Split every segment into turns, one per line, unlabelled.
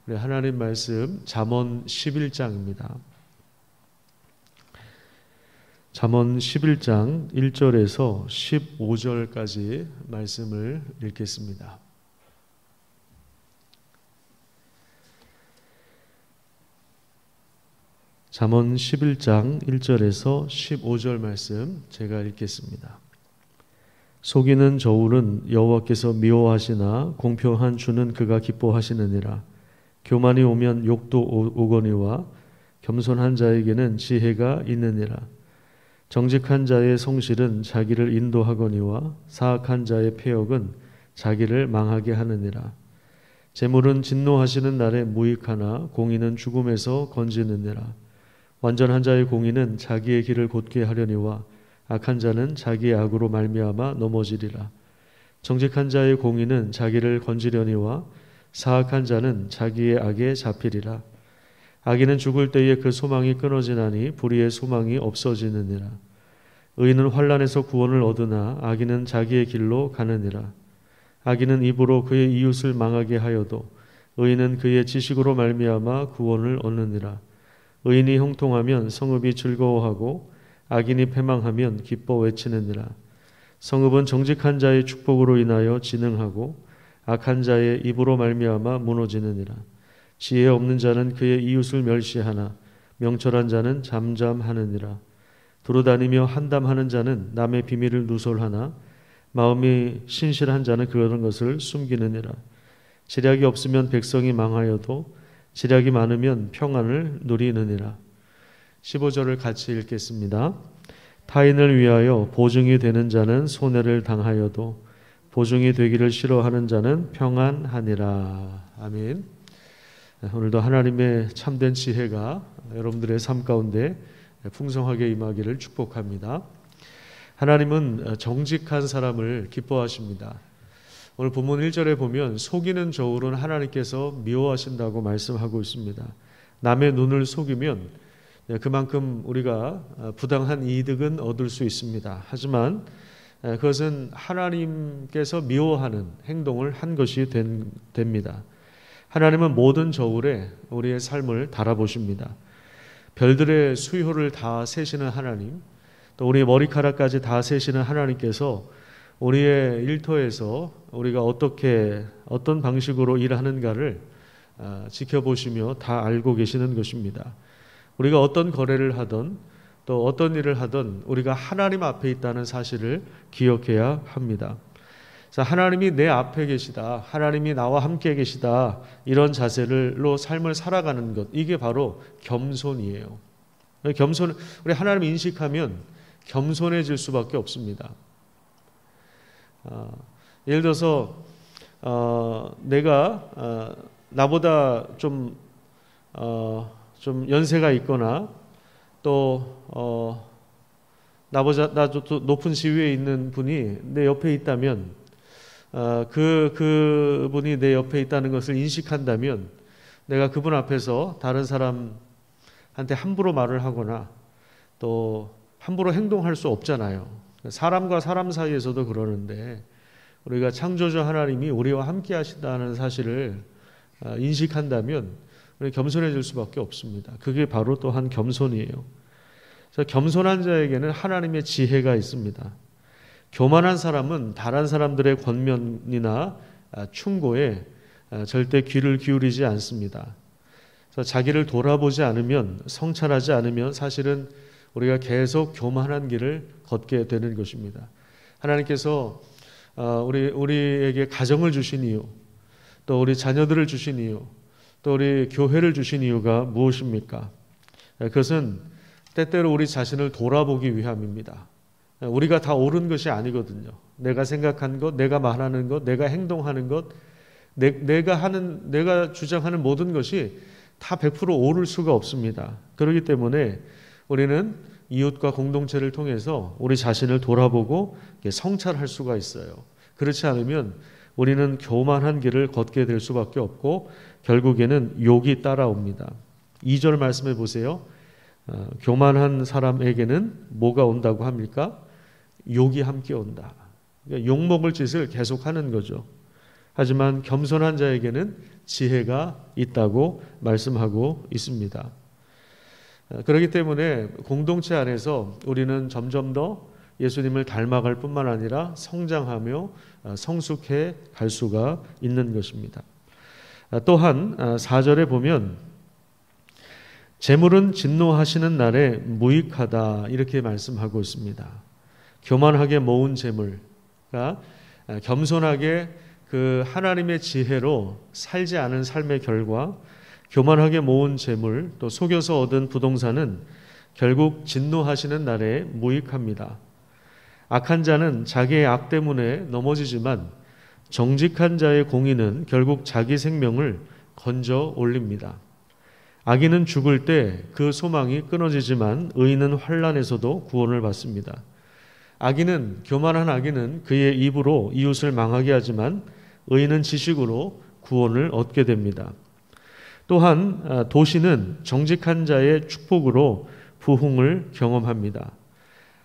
우리 하나님 말씀 잠언 11장입니다. 잠언 11장 1절에서 15절까지 말씀을 읽겠습니다. 잠언 11장 1절에서 15절 말씀 제가 읽겠습니다. 속이는 저울은 여호와께서 미워하시나 공평한 주는 그가 기뻐하시느니라. 교만이 오면 욕도 오거니와 겸손한 자에게는 지혜가 있느니라. 정직한 자의 성실은 자기를 인도하거니와 사악한 자의 패역은 자기를 망하게 하느니라. 재물은 진노하시는 날에 무익하나 공의는 죽음에서 건지느니라. 완전한 자의 공의는 자기의 길을 곧게 하려니와 악한 자는 자기의 악으로 말미암아 넘어지리라. 정직한 자의 공의는 자기를 건지려니와 사악한 자는 자기의 악에 잡히리라. 악인은 죽을 때에 그 소망이 끊어지나니 불의의 소망이 없어지느니라. 의인은 환난에서 구원을 얻으나 악인은 자기의 길로 가느니라. 악인은 입으로 그의 이웃을 망하게 하여도 의인은 그의 지식으로 말미암아 구원을 얻느니라. 의인이 형통하면 성읍이 즐거워하고 악인이 패망하면 기뻐 외치느니라. 성읍은 정직한 자의 축복으로 인하여 진흥하고 악한 자의 입으로 말미암아 무너지느니라. 지혜 없는 자는 그의 이웃을 멸시하나 명철한 자는 잠잠하느니라. 두루다니며 한담하는 자는 남의 비밀을 누설하나 마음이 신실한 자는 그런 것을 숨기느니라. 지략이 없으면 백성이 망하여도 지략이 많으면 평안을 누리느니라. 15절을 같이 읽겠습니다. 타인을 위하여 보증이 되는 자는 손해를 당하여도 보증이 되기를 싫어하는 자는 평안하니라. 아멘. 오늘도 하나님의 참된 지혜가 여러분들의 삶 가운데 풍성하게 임하기를 축복합니다. 하나님은 정직한 사람을 기뻐하십니다. 오늘 본문 1절에 보면 속이는 저울은 하나님께서 미워하신다고 말씀하고 있습니다. 남의 눈을 속이면 그만큼 우리가 부당한 이득은 얻을 수 있습니다. 하지만 그것은 하나님께서 미워하는 행동을 한 것이 됩니다. 하나님은 모든 저울에 우리의 삶을 달아보십니다. 별들의 수효를 다 세시는 하나님, 또 우리의 머리카락까지 다 세시는 하나님께서 우리의 일터에서 우리가 어떤 방식으로 일하는가를 지켜보시며 다 알고 계시는 것입니다. 우리가 어떤 거래를 하든 또 어떤 일을 하든 우리가 하나님 앞에 있다는 사실을 기억해야 합니다. 하나님이 내 앞에 계시다, 하나님이 나와 함께 계시다, 이런 자세로 삶을 살아가는 것, 이게 바로 겸손이에요. 우리 하나님 인식하면 겸손해질 수밖에 없습니다. 예를 들어서 내가 나보다 좀 연세가 있거나 또 나도 높은 지위에 있는 분이 내 옆에 있다면 그분이 내 옆에 있다는 것을 인식한다면 내가 그분 앞에서 다른 사람한테 함부로 말을 하거나 또 함부로 행동할 수 없잖아요. 사람과 사람 사이에서도 그러는데 우리가 창조주 하나님이 우리와 함께 하신다는 사실을 인식한다면 우리 겸손해질 수밖에 없습니다. 그게 바로 또한 겸손이에요. 겸손한 자에게는 하나님의 지혜가 있습니다. 교만한 사람은 다른 사람들의 권면이나 충고에 절대 귀를 기울이지 않습니다. 자기를 돌아보지 않으면, 성찰하지 않으면 사실은 우리가 계속 교만한 길을 걷게 되는 것입니다. 하나님께서 우리에게 가정을 주신 이유, 또 우리 자녀들을 주신 이유, 또 우리 교회를 주신 이유가 무엇입니까? 그것은 때때로 우리 자신을 돌아보기 위함입니다. 우리가 다 옳은 것이 아니거든요. 내가 생각한 것, 내가 말하는 것, 내가 행동하는 것, 내가 주장하는 모든 것이 다 100% 옳을 수가 없습니다. 그렇기 때문에 우리는 이웃과 공동체를 통해서 우리 자신을 돌아보고 성찰할 수가 있어요. 그렇지 않으면 우리는 교만한 길을 걷게 될 수밖에 없고 결국에는 욕이 따라옵니다. 2절 말씀해 보세요. 교만한 사람에게는 뭐가 온다고 합니까? 욕이 함께 온다. 그러니까 욕먹을 짓을 계속하는 거죠. 하지만 겸손한 자에게는 지혜가 있다고 말씀하고 있습니다. 그렇기 때문에 공동체 안에서 우리는 점점 더 예수님을 닮아갈 뿐만 아니라 성장하며 성숙해 갈 수가 있는 것입니다. 또한 4절에 보면 재물은 진노하시는 날에 무익하다 이렇게 말씀하고 있습니다. 교만하게 모은 재물가 겸손하게 그 하나님의 지혜로 살지 않은 삶의 결과 교만하게 모은 재물 또 속여서 얻은 부동산은 결국 진노하시는 날에 무익합니다. 악한 자는 자기의 악 때문에 넘어지지만 정직한 자의 공의는 결국 자기 생명을 건져 올립니다. 악인은 죽을 때 그 소망이 끊어지지만 의인은 환난에서도 구원을 받습니다. 교만한 악인은 그의 입으로 이웃을 망하게 하지만 의인은 지식으로 구원을 얻게 됩니다. 또한 도시는 정직한 자의 축복으로 부흥을 경험합니다.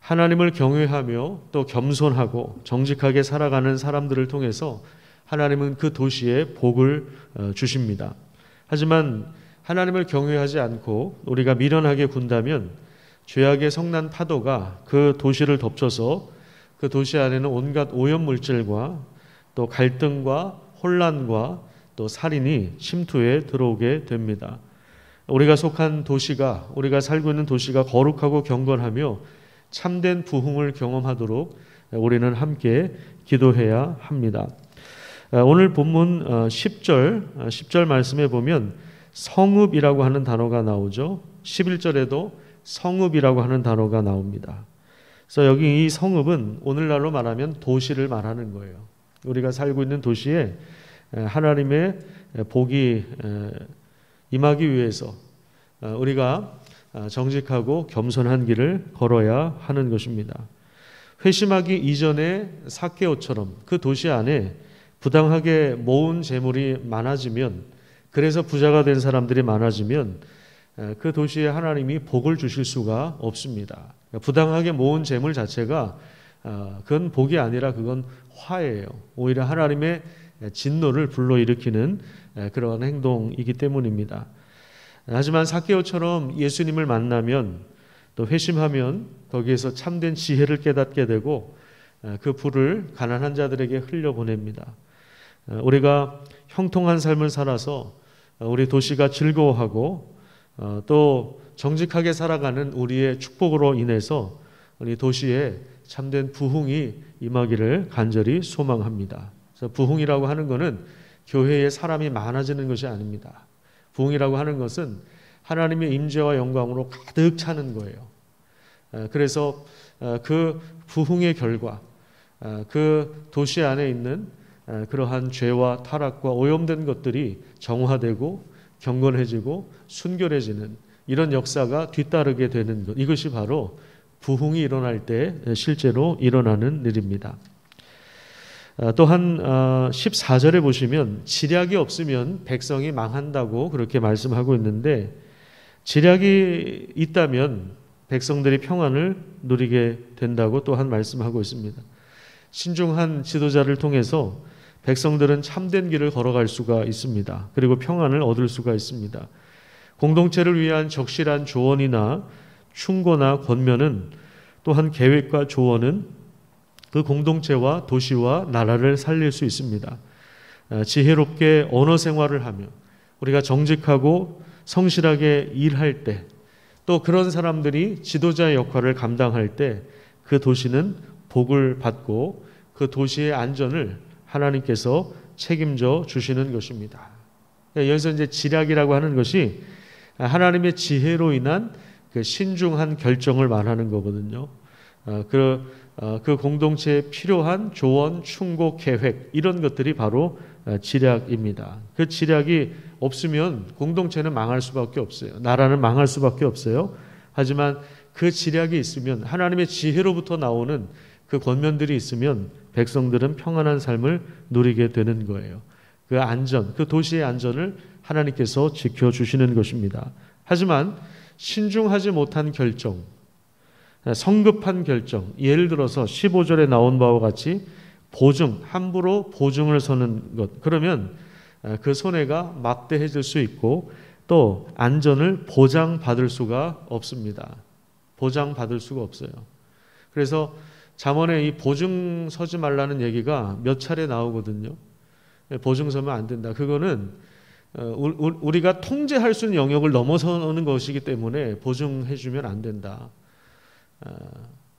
하나님을 경외하며 또 겸손하고 정직하게 살아가는 사람들을 통해서 하나님은 그 도시에 복을 주십니다. 하지만 하나님을 경외하지 않고 우리가 미련하게 군다면 죄악의 성난 파도가 그 도시를 덮쳐서 그 도시 안에는 온갖 오염물질과 또 갈등과 혼란과 또 살인이 침투해 들어오게 됩니다. 우리가 속한 도시가, 우리가 살고 있는 도시가 거룩하고 경건하며 참된 부흥을 경험하도록 우리는 함께 기도해야 합니다. 오늘 본문 10절 말씀에 보면 성읍이라고 하는 단어가 나오죠. 11절에도 성읍이라고 하는 단어가 나옵니다. 그래서 여기 이 성읍은 오늘날로 말하면 도시를 말하는 거예요. 우리가 살고 있는 도시에 하나님의 복이 임하기 위해서 우리가 정직하고 겸손한 길을 걸어야 하는 것입니다. 회심하기 이전에 삭개오처럼 그 도시 안에 부당하게 모은 재물이 많아지면, 그래서 부자가 된 사람들이 많아지면 그 도시에 하나님이 복을 주실 수가 없습니다. 부당하게 모은 재물 자체가 그건 복이 아니라 그건 화예요. 오히려 하나님의 진노를 불러일으키는 그러한 행동이기 때문입니다. 하지만 삭개오처럼 예수님을 만나면 또 회심하면 거기에서 참된 지혜를 깨닫게 되고 그 불을 가난한 자들에게 흘려보냅니다. 우리가 형통한 삶을 살아서 우리 도시가 즐거워하고 또 정직하게 살아가는 우리의 축복으로 인해서 우리 도시에 참된 부흥이 임하기를 간절히 소망합니다. 그래서 부흥이라고 하는 것은 교회에 사람이 많아지는 것이 아닙니다. 부흥이라고 하는 것은 하나님의 임재와 영광으로 가득 차는 거예요. 그래서 그 부흥의 결과 그 도시 안에 있는 그러한 죄와 타락과 오염된 것들이 정화되고 경건해지고 순결해지는 이런 역사가 뒤따르게 되는 것, 이것이 바로 부흥이 일어날 때 실제로 일어나는 일입니다. 또한 14절에 보시면 지략이 없으면 백성이 망한다고 그렇게 말씀하고 있는데, 지략이 있다면 백성들이 평안을 누리게 된다고 또한 말씀하고 있습니다. 신중한 지도자를 통해서 백성들은 참된 길을 걸어갈 수가 있습니다. 그리고 평안을 얻을 수가 있습니다. 공동체를 위한 적실한 조언이나 충고나 권면은, 또한 계획과 조언은 그 공동체와 도시와 나라를 살릴 수 있습니다. 지혜롭게 언어 생활을 하며 우리가 정직하고 성실하게 일할 때, 또 그런 사람들이 지도자의 역할을 감당할 때 그 도시는 복을 받고 그 도시의 안전을 하나님께서 책임져 주시는 것입니다. 여기서 이제 지략이라고 하는 것이 하나님의 지혜로 인한 그 신중한 결정을 말하는 거거든요. 그 공동체에 필요한 조언, 충고, 계획, 이런 것들이 바로 지략입니다. 그 지략이 없으면 공동체는 망할 수밖에 없어요. 나라는 망할 수밖에 없어요. 하지만 그 지략이 있으면, 하나님의 지혜로부터 나오는 그 권면들이 있으면 백성들은 평안한 삶을 누리게 되는 거예요. 그 안전, 그 도시의 안전을 하나님께서 지켜주시는 것입니다. 하지만 신중하지 못한 결정, 성급한 결정, 예를 들어서 15절에 나온 바와 같이 보증, 함부로 보증을 서는 것. 그러면 그 손해가 막대해질 수 있고 또 안전을 보장받을 수가 없습니다. 보장받을 수가 없어요. 그래서 잠언에 이 보증 서지 말라는 얘기가 몇 차례 나오거든요. 보증 서면 안 된다. 그거는 우리가 통제할 수 있는 영역을 넘어서는 것이기 때문에 보증해주면 안 된다.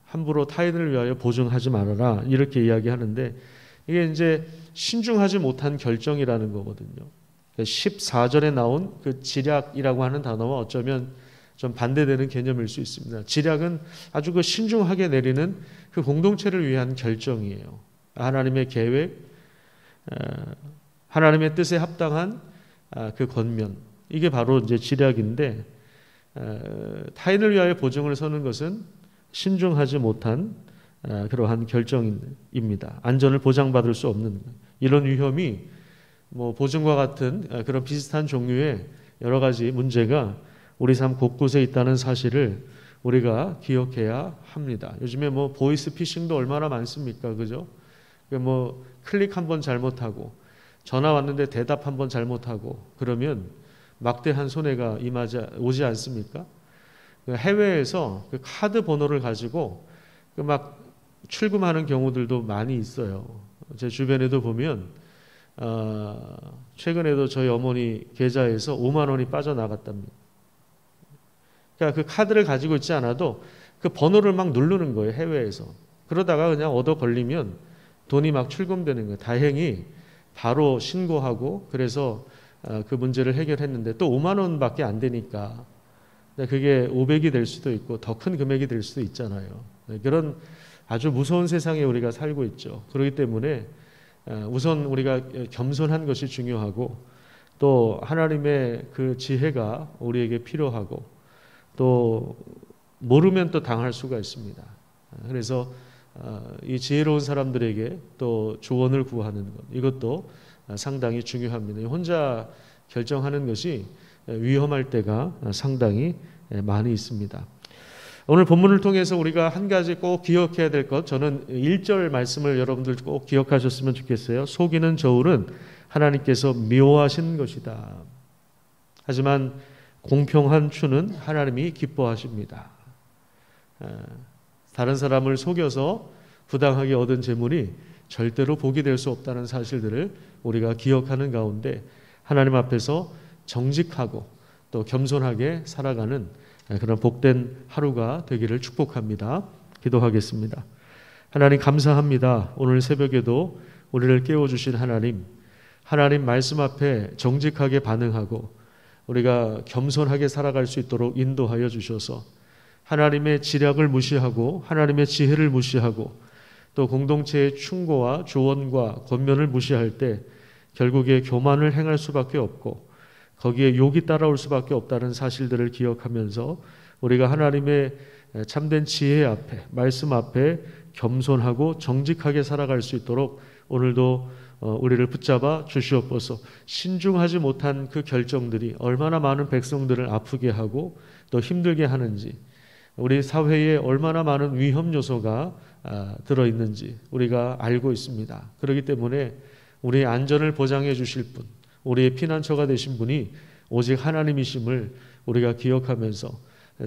함부로 타인을 위하여 보증하지 말아라. 이렇게 이야기하는데 이게 이제 신중하지 못한 결정이라는 거거든요. 14절에 나온 그 지략이라고 하는 단어와 어쩌면 좀 반대되는 개념일 수 있습니다. 지략은 아주 그 신중하게 내리는 그 공동체를 위한 결정이에요. 하나님의 계획, 하나님의 뜻에 합당한 그 권면, 이게 바로 이제 지략인데 타인을 위하여 보증을 서는 것은 신중하지 못한 그러한 결정입니다. 안전을 보장받을 수 없는 이런 위험이 뭐 보증과 같은 그런 비슷한 종류의 여러 가지 문제가 우리 삶 곳곳에 있다는 사실을 우리가 기억해야 합니다. 요즘에 뭐 보이스 피싱도 얼마나 많습니까, 그죠? 뭐 클릭 한번 잘못하고 전화 왔는데 대답 한번 잘못하고 그러면 막대한 손해가 오지 않습니까? 해외에서 그 카드 번호를 가지고 막 출금하는 경우들도 많이 있어요. 제 주변에도 보면 최근에도 저희 어머니 계좌에서 5만 원이 빠져나갔답니다. 그러니까 그 카드를 가지고 있지 않아도 그 번호를 막 누르는 거예요, 해외에서. 그러다가 그냥 얻어 걸리면 돈이 막 출금되는 거예요. 다행히 바로 신고하고 그래서 그 문제를 해결했는데 또 5만 원밖에 안 되니까 그게 500이 될 수도 있고 더 큰 금액이 될 수도 있잖아요. 그런 아주 무서운 세상에 우리가 살고 있죠. 그렇기 때문에 우선 우리가 겸손한 것이 중요하고 또 하나님의 그 지혜가 우리에게 필요하고 또 모르면 또 당할 수가 있습니다. 그래서 이 지혜로운 사람들에게 또 조언을 구하는 것, 이것도 상당히 중요합니다. 혼자 결정하는 것이 위험할 때가 상당히 많이 있습니다. 오늘 본문을 통해서 우리가 한 가지 꼭 기억해야 될 것, 저는 1절 말씀을 여러분들 꼭 기억하셨으면 좋겠어요. 속이는 저울은 하나님께서 미워하신 것이다. 하지만 공평한 추는 하나님이 기뻐하십니다. 다른 사람을 속여서 부당하게 얻은 재물이 절대로 복이 될 수 없다는 사실들을 우리가 기억하는 가운데 하나님 앞에서 정직하고 또 겸손하게 살아가는 그런 복된 하루가 되기를 축복합니다. 기도하겠습니다. 하나님 감사합니다. 오늘 새벽에도 우리를 깨워주신 하나님 말씀 앞에 정직하게 반응하고 우리가 겸손하게 살아갈 수 있도록 인도하여 주셔서 하나님의 지략을 무시하고 하나님의 지혜를 무시하고 또 공동체의 충고와 조언과 권면을 무시할 때 결국에 교만을 행할 수밖에 없고 거기에 욕이 따라올 수밖에 없다는 사실들을 기억하면서 우리가 하나님의 참된 지혜 앞에 말씀 앞에 겸손하고 정직하게 살아갈 수 있도록 오늘도 우리를 붙잡아 주시옵소서. 신중하지 못한 그 결정들이 얼마나 많은 백성들을 아프게 하고 또 힘들게 하는지 우리 사회에 얼마나 많은 위험 요소가 들어있는지 우리가 알고 있습니다. 그렇기 때문에 우리의 안전을 보장해 주실 분, 우리의 피난처가 되신 분이 오직 하나님이심을 우리가 기억하면서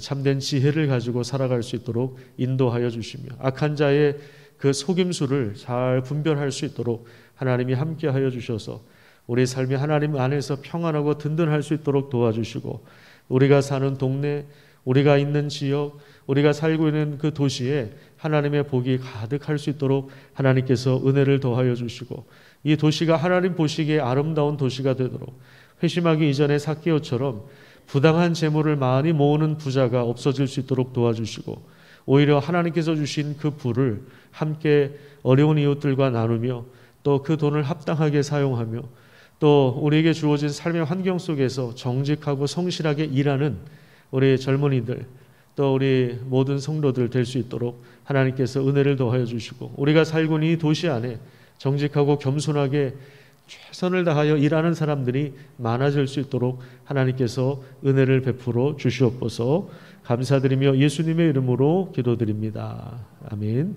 참된 지혜를 가지고 살아갈 수 있도록 인도하여 주시며 악한 자의 그 속임수를 잘 분별할 수 있도록 하나님이 함께하여 주셔서 우리 삶이 하나님 안에서 평안하고 든든할 수 있도록 도와주시고 우리가 사는 동네, 우리가 있는 지역, 우리가 살고 있는 그 도시에 하나님의 복이 가득할 수 있도록 하나님께서 은혜를 더하여 주시고 이 도시가 하나님 보시기에 아름다운 도시가 되도록 회심하기 이전에 삭개오처럼 부당한 재물을 많이 모으는 부자가 없어질 수 있도록 도와주시고 오히려 하나님께서 주신 그 부를 함께 어려운 이웃들과 나누며 또 그 돈을 합당하게 사용하며 또 우리에게 주어진 삶의 환경 속에서 정직하고 성실하게 일하는 우리 젊은이들 또 우리 모든 성도들 될 수 있도록 하나님께서 은혜를 더하여 주시고 우리가 살고 있는 이 도시 안에 정직하고 겸손하게 최선을 다하여 일하는 사람들이 많아질 수 있도록 하나님께서 은혜를 베풀어 주시옵소서. 감사드리며 예수님의 이름으로 기도드립니다. 아멘.